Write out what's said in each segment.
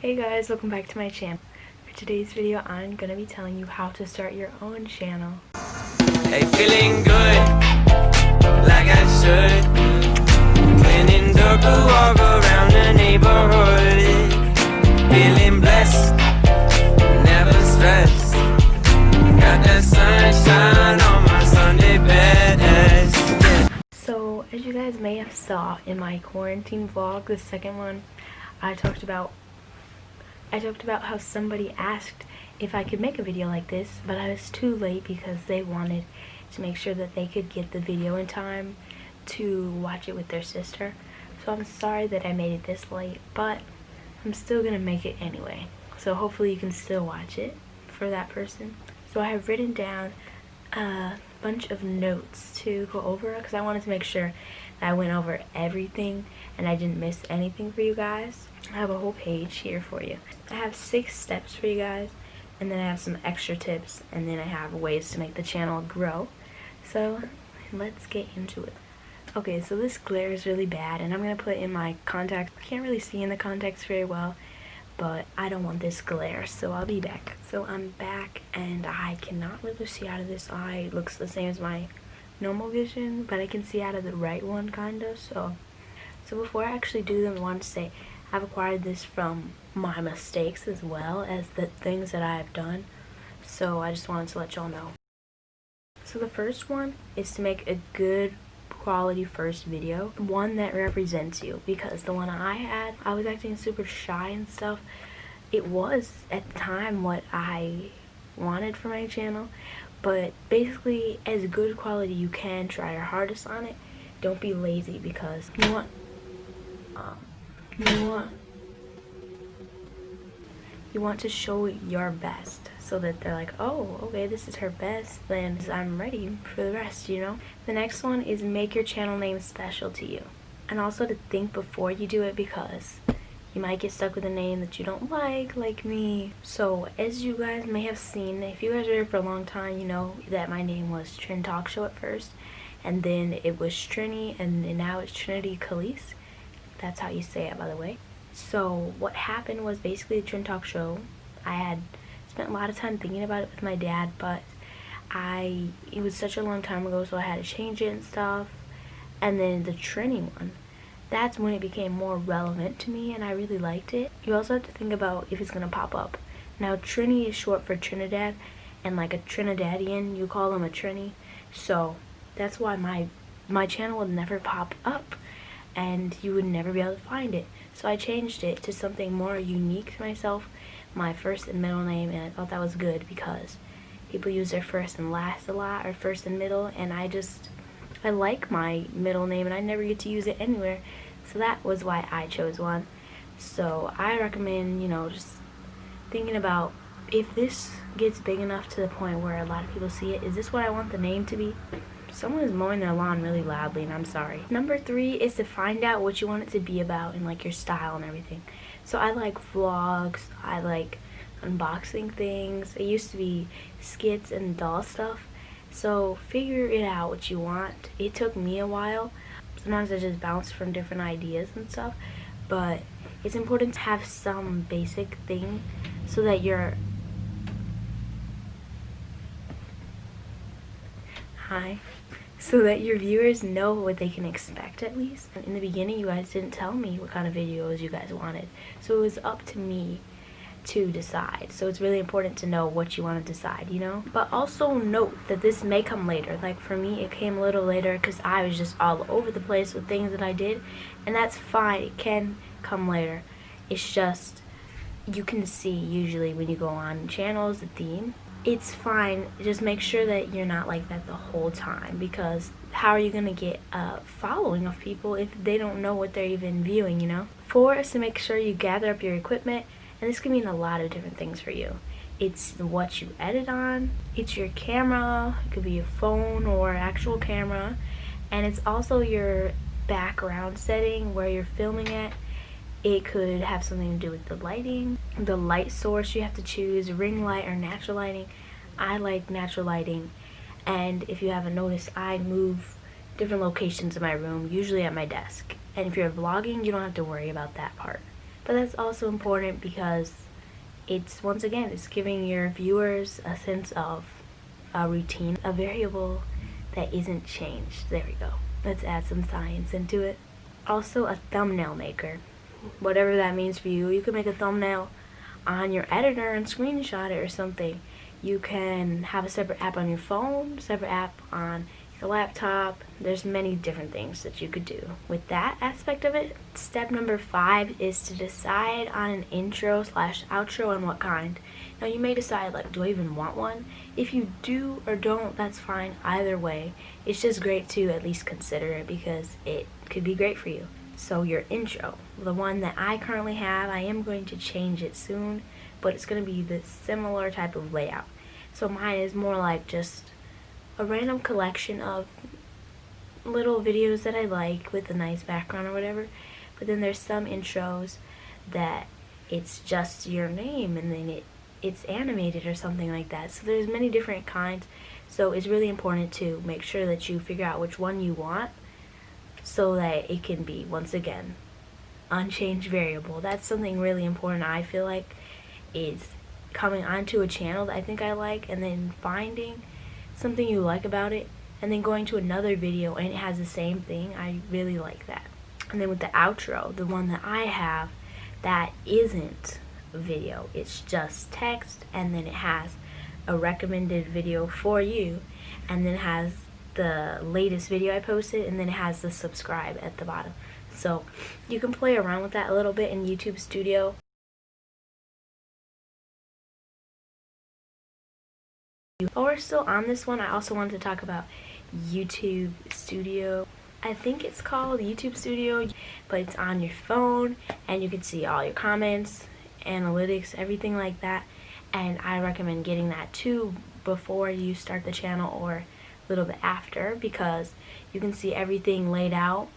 Hey guys, welcome back to my channel. For today's video, I'm gonna be telling you how to start your own channel. Hey, feeling good, like I should. When in dark, I walk around the neighborhood. Feeling blessed, never stressed. Got that sunshine on my Sunday best. So, as you guys may have saw in my quarantine vlog, the second one, I talked about how somebody asked if I could make a video like this, but I was too late because they wanted to make sure that they could get the video in time to watch it with their sister. So I'm sorry that I made it this late, but I'm still gonna make it anyway. So hopefully you can still watch it for that person. So I have written down a bunch of notes to go over because I wanted to make sure that I went over everything and I didn't miss anything for you guys. I have a whole page here for you. I have 6 steps for you guys, and then I have some extra tips, and then I have ways to make the channel grow. So let's get into it. Okay, so this glare is really bad, and I'm gonna put in my contacts. I can't really see in the contacts very well, but I don't want this glare, so I'll be back. So I'm back, and I cannot really see out of this eye. It looks the same as my normal vision, but I can see out of the right one kind of. So before I actually do them, I want to say I've acquired this from my mistakes as well as the things that I've done. So I just wanted to let y'all know. So the first one is to make a good quality first video, one that represents you, because the one I had, I was acting super shy and stuff. It was at the time what I wanted for my channel, but basically as good quality you can. Try your hardest on it. Don't be lazy, because you want to show your best, so that they're like, oh, okay, this is her best, then I'm ready for the rest, you know. The next one is make your channel name special to you, and also to think before you do it, because you might get stuck with a name that you don't like me. So as you guys may have seen, if you guys are here for a long time, you know that my name was Trin Talk Show at first, and then it was Trini, and then now it's Trinity Kelyce. That's how you say it, by the way. So what happened was basically the Trin Talk Show. I had spent a lot of time thinking about it with my dad, but it was such a long time ago, so I had to change it and stuff. And then the Trini one, that's when it became more relevant to me, and I really liked it. You also have to think about if it's gonna pop up. Now Trini is short for Trinidad, and like a Trinidadian, you call them a Trini. So that's why my channel would never pop up, and you would never be able to find it. So I changed it to something more unique to myself, my first and middle name, and I thought that was good because people use their first and last a lot, or first and middle, and I like my middle name and I never get to use it anywhere. So that was why I chose one. So I recommend, you know, just thinking about if this gets big enough to the point where a lot of people see it, is this what I want the name to be? Someone is mowing their lawn really loudly, and I'm sorry. Number 3 is to find out what you want it to be about and like your style and everything. So I like vlogs, I like unboxing things. It used to be skits and doll stuff. So figure it out what you want. It took me a while. Sometimes I just bounce from different ideas and stuff, but it's important to have some basic thing so that your viewers know what they can expect, at least. In the beginning, you guys didn't tell me what kind of videos you guys wanted, so it was up to me to decide. So it's really important to know what you want to decide, you know. But also note that this may come later. Like for me, it came a little later because I was just all over the place with things that I did, and that's fine. It can come later. It's just you can see usually when you go on channels the theme. It's fine. Just make sure that you're not like that the whole time, because how are you gonna get a following of people if they don't know what they're even viewing, you know? 4 is to make sure you gather up your equipment, and this can mean a lot of different things for you. It's what you edit on, it's your camera, it could be a phone or actual camera, and it's also your background setting where you're filming at. It could have something to do with the lighting, the light source you have to choose, ring light or natural lighting. I like natural lighting, and if you haven't noticed, I move different locations in my room, usually at my desk. And if you're vlogging, you don't have to worry about that part. But that's also important because it's, once again, it's giving your viewers a sense of a routine, a variable that isn't changed. There we go. Let's add some science into it. Also, a thumbnail maker. Whatever that means for you. You can make a thumbnail on your editor and screenshot it or something. You can have a separate app on your phone, separate app on your laptop. There's many different things that you could do with that aspect of it. Step number 5 is to decide on an intro / outro and what kind. Now you may decide, like, do I even want one? If you do or don't, that's fine either way. It's just great to at least consider it because it could be great for you. So your intro, the one that I currently have, I am going to change it soon, but it's going to be the similar type of layout. So mine is more like just a random collection of little videos that I like with a nice background or whatever. But then there's some intros that it's just your name and then it's animated or something like that. So there's many different kinds. So it's really important to make sure that you figure out which one you want so that it can be, once again, unchanged variable. That's something really important, I feel like, is coming onto a channel that I think I like and then finding something you like about it and then going to another video and it has the same thing. I really like that. And then with the outro, the one that I have, that isn't a video. It's just text and then it has a recommended video for you and then it has the latest video I posted and then it has the subscribe at the bottom. So you can play around with that a little bit in YouTube Studio. While we're still on this one, I also wanted to talk about YouTube Studio. I think it's called YouTube Studio, but it's on your phone and you can see all your comments, analytics, everything like that. And I recommend getting that too before you start the channel or a little bit after, because you can see everything laid out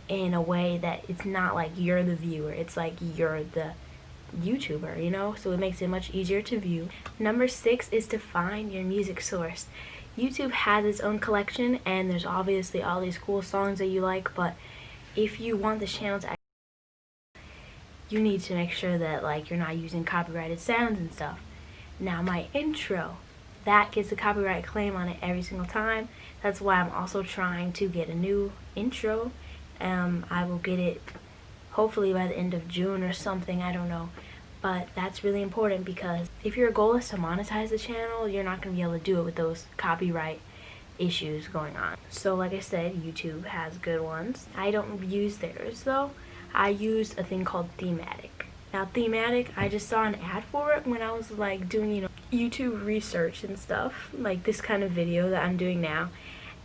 in a way that it's not like you're the viewer, it's like you're the YouTuber, you know, so it makes it much easier to view. Number 6 is to find your music source. YouTube has its own collection and there's obviously all these cool songs that you like, but if you want the channel to, you need to make sure that, like, you're not using copyrighted sounds and stuff. Now my intro, that gets a copyright claim on it every single time. That's why I'm also trying to get a new intro. I will get it hopefully by the end of June or something, I don't know. But that's really important because if your goal is to monetize the channel, you're not going to be able to do it with those copyright issues going on. So like I said, YouTube has good ones. I don't use theirs though. I use a thing called Thematic. Now Thematic, I just saw an ad for it when I was like doing, you know, YouTube research and stuff, like this kind of video that I'm doing now.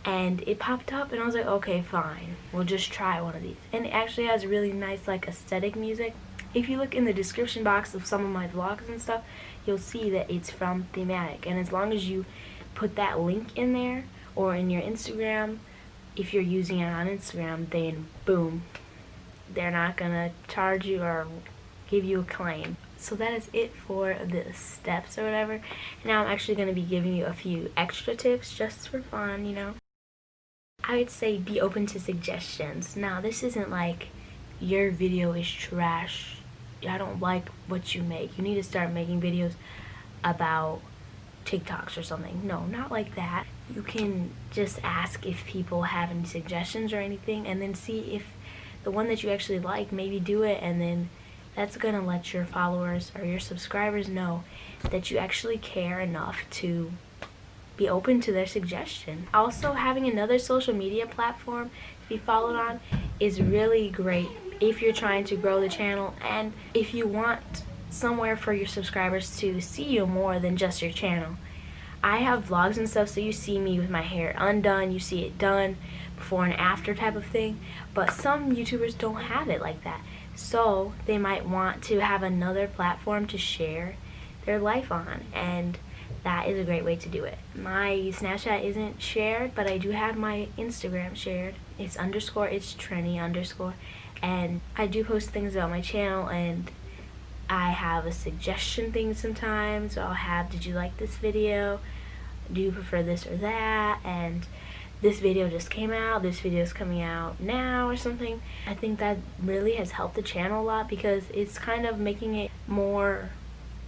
And it popped up and I was like, okay, fine, we'll just try one of these. And it actually has really nice, like, aesthetic music. If you look in the description box of some of my vlogs and stuff, you'll see that it's from Thematic. And as long as you put that link in there or in your Instagram, if you're using it on Instagram, then boom, they're not gonna charge you or give you a claim. So that is it for the steps or whatever. Now I'm actually gonna be giving you a few extra tips just for fun, you know. I would say be open to suggestions. Now this isn't like your video is trash, I don't like what you make, you need to start making videos about TikToks or something. No, not like that. You can just ask if people have any suggestions or anything and then see if the one that you actually like, maybe do it, and then that's gonna let your followers or your subscribers know that you actually care enough to be open to their suggestion. Also, having another social media platform to be followed on is really great if you're trying to grow the channel and if you want somewhere for your subscribers to see you more than just your channel. I have vlogs and stuff, so you see me with my hair undone, you see it done, before and after type of thing, but some YouTubers don't have it like that. So they might want to have another platform to share their life on, and that is a great way to do it. My Snapchat isn't shared, but I do have my Instagram shared. It's Trinity_, and I do post things about my channel, and I have a suggestion thing sometimes. So I'll have, did you like this video? Do you prefer this or that? And this video just came out, this video is coming out now or something. I think that really has helped the channel a lot because it's kind of making it more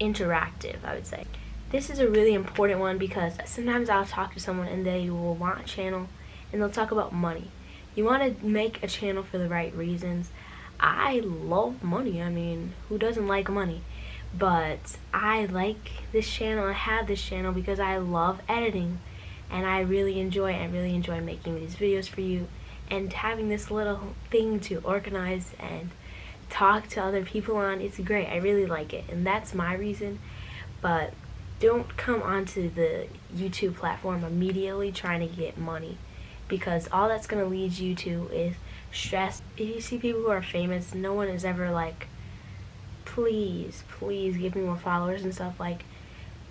interactive, I would say. This is a really important one because sometimes I'll talk to someone and they will want a channel and they'll talk about money. You want to make a channel for the right reasons. I love money. I mean, who doesn't like money? But I like this channel. I have this channel because I love editing and I really enjoy it. I really enjoy making these videos for you and having this little thing to organize and talk to other people on. It's great. I really like it, and that's my reason. But don't come onto the YouTube platform immediately trying to get money, because all that's going to lead you to is stress. If you see people who are famous, no one is ever like, please give me more followers and stuff. Like,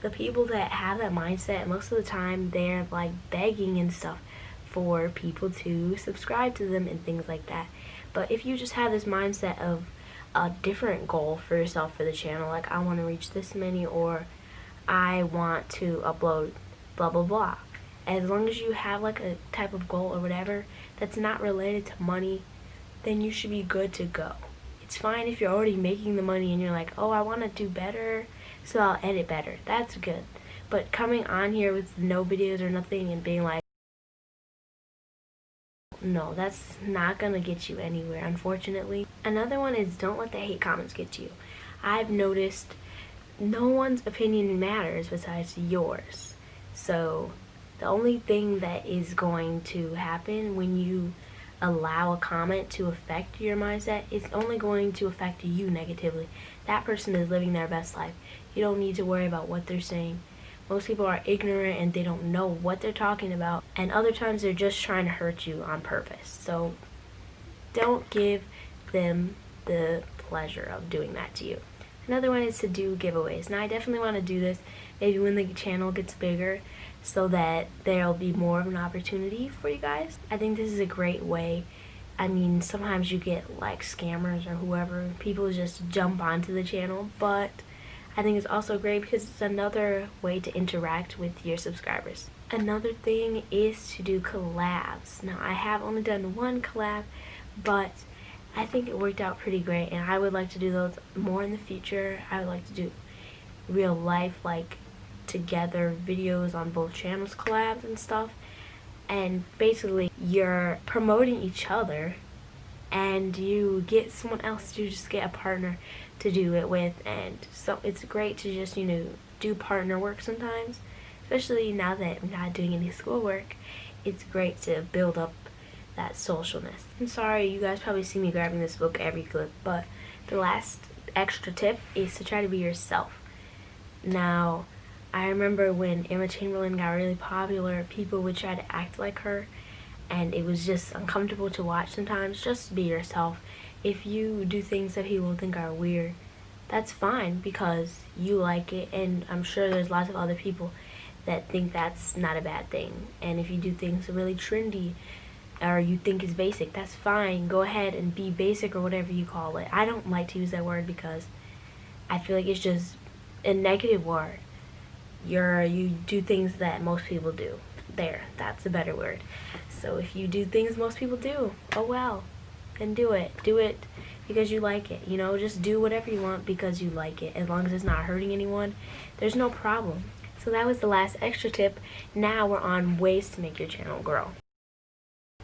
the people that have that mindset, most of the time they're like begging and stuff for people to subscribe to them and things like that. But if you just have this mindset of a different goal for yourself for the channel, like I want to reach this many, or I want to upload blah blah blah, as long as you have like a type of goal or whatever that's not related to money, then you should be good to go. It's fine if you're already making the money and you're like, oh, I want to do better, so I'll edit better. That's good. But coming on here with no videos or nothing and being like, no, that's not gonna get you anywhere, unfortunately. Another one is don't let the hate comments get to you. I've noticed no one's opinion matters besides yours. So the only thing that is going to happen when you allow a comment to affect your mindset, it's only going to affect you negatively. That person is living their best life. You don't need to worry about what they're saying. Most people are ignorant and they don't know what they're talking about, and other times they're just trying to hurt you on purpose. So don't give them the pleasure of doing that to you. Another one is to do giveaways. Now I definitely want to do this maybe when the channel gets bigger, so that there'll be more of an opportunity for you guys. I think this is a great way. I mean, sometimes you get like scammers or whoever, people just jump onto the channel, but I think it's also great because it's another way to interact with your subscribers. Another thing is to do collabs. Now I have only done one collab, but I think it worked out pretty great, and I would like to do those more in the future. I would like to do real life, like together videos on both channels, collabs and stuff. And basically you're promoting each other and you get someone else to just get a partner to do it with, and so it's great to just, you know, do partner work sometimes, especially now that I'm not doing any schoolwork. It's great to build up that socialness. I'm sorry, you guys probably see me grabbing this book every clip, but the last extra tip is to try to be yourself. Now I remember when Emma Chamberlain got really popular, people would try to act like her, and it was just uncomfortable to watch sometimes. Just be yourself. If you do things that people think are weird, that's fine because you like it, and I'm sure there's lots of other people that think that's not a bad thing. And if you do things really trendy or you think is basic, that's fine. Go ahead and be basic or whatever you call it. I don't like to use that word because I feel like it's just a negative word. You do things that most people do. There, that's a better word. So if you do things most people do, oh well, then do it. Do it because you like it. You know, just do whatever you want because you like it. As long as it's not hurting anyone, there's no problem. So that was the last extra tip. Now we're on ways to make your channel grow.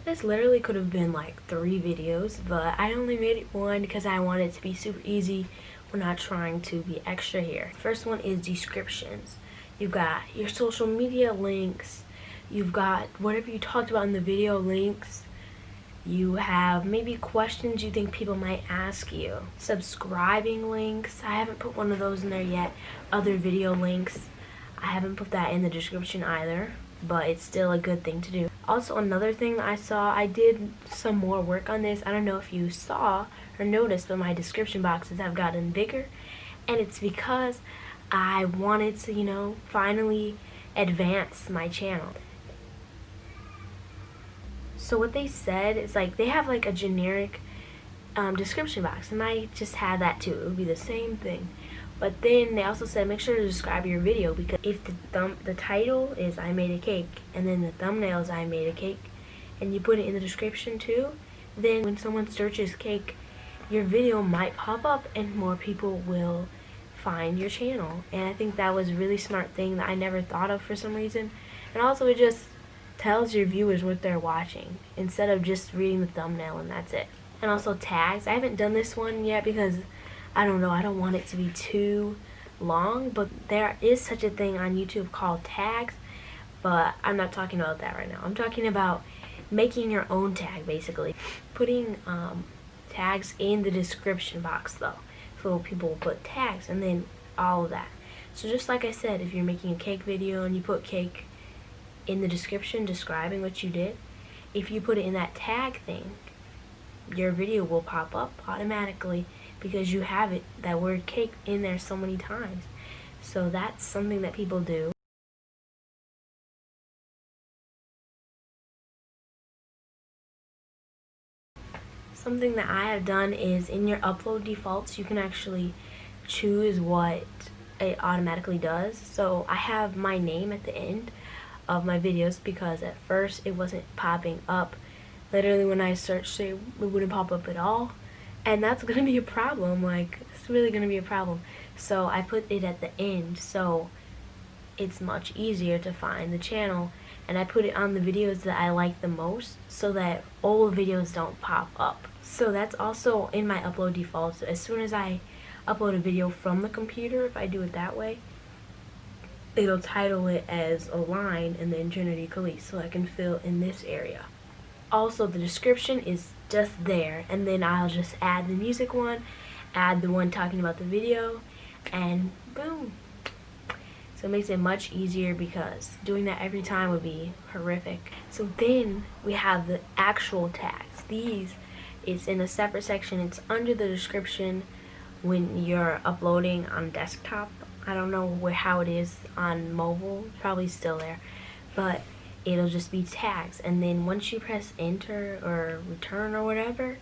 This literally could have been like 3 videos, but I only made it 1 because I wanted it to be super easy. We're not trying to be extra here. First one is descriptions. You've got your social media links. You've got whatever you talked about in the video links. You have maybe questions you think people might ask you. Subscribing links. I haven't put one of those in there yet. Other video links. I haven't put that in the description either, but it's still a good thing to do. Also, another thing I saw, I did some more work on this. I don't know if you saw or noticed, but my description boxes have gotten bigger, and it's because I wanted to, you know, finally advance my channel. So what they said is like they have like a generic description box, and I just had that too. It would be the same thing. But then they also said make sure to describe your video, because if the title is I made a cake and then the thumbnail is I made a cake and you put it in the description too, then when someone searches cake, your video might pop up and more people will find your channel. And I think that was a really smart thing that I never thought of for some reason. And also it just tells your viewers what they're watching instead of just reading the thumbnail and that's it. And also tags. I haven't done this one yet because I don't know, I don't want it to be too long, but there is such a thing on YouTube called tags, but I'm not talking about that right now. I'm talking about making your own tag, basically. Putting tags in the description box though, so people will put tags and then all of that. So just like I said, if you're making a cake video and you put cake in the description describing what you did, if you put it in that tag thing, your video will pop up automatically because you have it, that word cake, in there so many times. So that's something that people do. Something that I have done is in your upload defaults, you can actually choose what it automatically does. So I have my name at the end of my videos because at first it wasn't popping up. Literally when I searched it, it wouldn't pop up at all. And that's gonna be a problem, like, it's really gonna be a problem. So I put it at the end so it's much easier to find the channel. And I put it on the videos that I like the most so that old videos don't pop up. So that's also in my upload defaults. As soon as I upload a video from the computer, if I do it that way, it'll title it as a line and then Trinity Kelyce, so I can fill in this area. Also, the description is just there, and then I'll just add the music one, add the one talking about the video, and boom. So it makes it much easier because doing that every time would be horrific. So then we have the actual tags. These, it's in a separate section. It's under the description when you're uploading on desktop. I don't know how it is on mobile, probably still there, but it'll just be tags. And then once you press enter or return or whatever,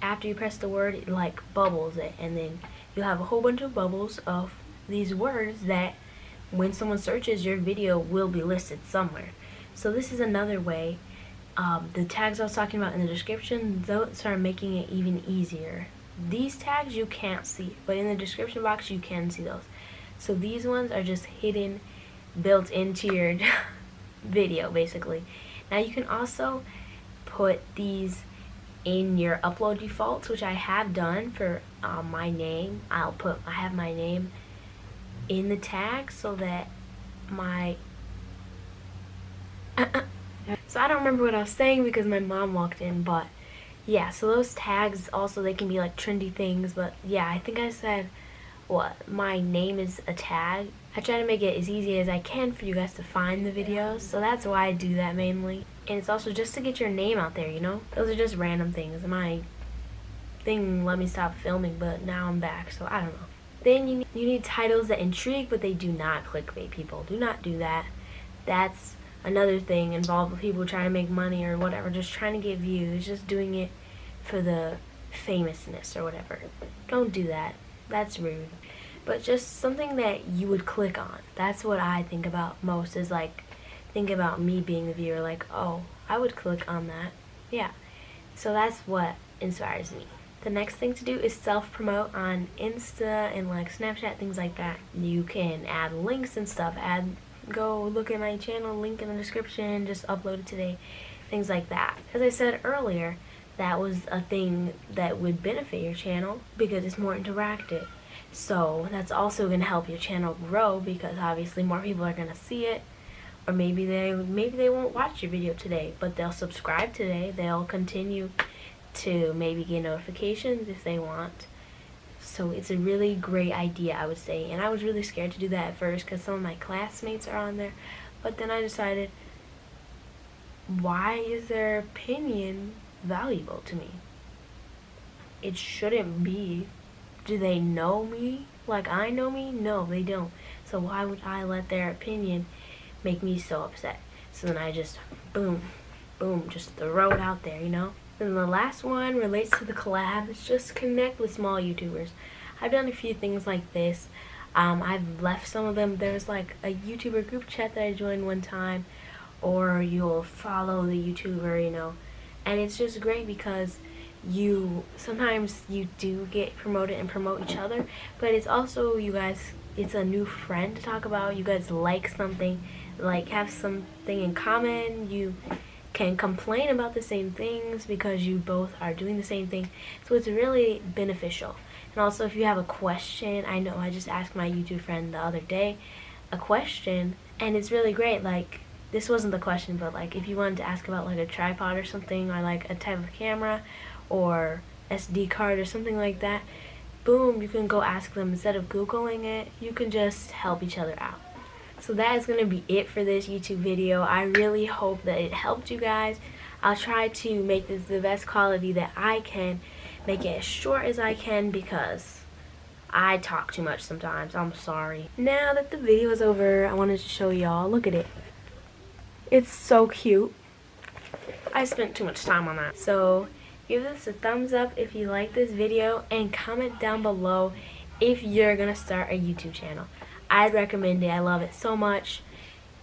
after you press the word, it like bubbles it, and then you'll have a whole bunch of bubbles of these words that when someone searches, your video will be listed somewhere. So this is another way. The tags I was talking about in the description, those are making it even easier. These tags you can't see, but in the description box you can see those. So these ones are just hidden, built into your video basically. Now you can also put these in your upload defaults, which I have done for my name. I have my name in the tag so that my so I don't remember what I was saying because my mom walked in, but yeah, so those tags also, they can be like trendy things, but yeah, I think I said what my name is a tag. I try to make it as easy as I can for you guys to find the videos, so that's why I do that mainly. And it's also just to get your name out there, you know? Those are just random things. My thing let me stop filming, but now I'm back, so I don't know. Then you need titles that intrigue, but they do not clickbait people. Do not do that. That's another thing involved with people trying to make money or whatever, just trying to get views, just doing it for the famousness or whatever. Don't do that. That's rude. But just something that you would click on. That's what I think about most, is like, think about me being the viewer, like, oh, I would click on that. Yeah. So that's what inspires me. The next thing to do is self-promote on Insta and like Snapchat, things like that. You can add links and stuff. Go look at my channel, link in the description, just upload it today, things like that. As I said earlier, that was a thing that would benefit your channel because it's more interactive. So that's also going to help your channel grow because obviously more people are going to see it. Or maybe they won't watch your video today, but they'll subscribe today. They'll continue to maybe get notifications if they want. So it's a really great idea, I would say. And I was really scared to do that at first because some of my classmates are on there. But then I decided, why is their opinion valuable to me? It shouldn't be. Do they know me like I know me? No, they don't. So why would I let their opinion make me so upset? So then I just boom, boom, just throw it out there, you know? Then the last one relates to the collab. It's just connect with small YouTubers. I've done a few things like this. I've left some of them. There's like a YouTuber group chat that I joined one time, or you'll follow the YouTuber, you know, and it's just great because sometimes you do get promoted and promote each other, but it's also, you guys, it's a new friend to talk about. You guys like something, like have something in common. You can complain about the same things because you both are doing the same thing, so it's really beneficial. And also, if you have a question, I know I just asked my YouTube friend the other day a question, and it's really great. Like, this wasn't the question, but like if you wanted to ask about like a tripod or something, or like a type of camera or SD card or something like that, boom, you can go ask them. Instead of Googling it, you can just help each other out. So that is going to be it for this YouTube video. I really hope that it helped you guys. I'll try to make this the best quality that I can, make it as short as I can because I talk too much sometimes. I'm sorry. Now that the video is over, I wanted to show y'all. Look at it. It's so cute. I spent too much time on that. So give this a thumbs up if you like this video, and comment down below if you're gonna start a YouTube channel. I'd recommend it. I love it so much.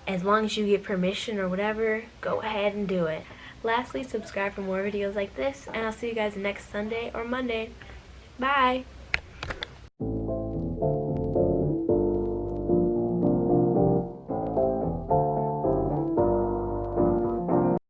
As long as you get permission or whatever, go ahead and do it. Lastly, subscribe for more videos like this, and I'll see you guys next Sunday or Monday. Bye!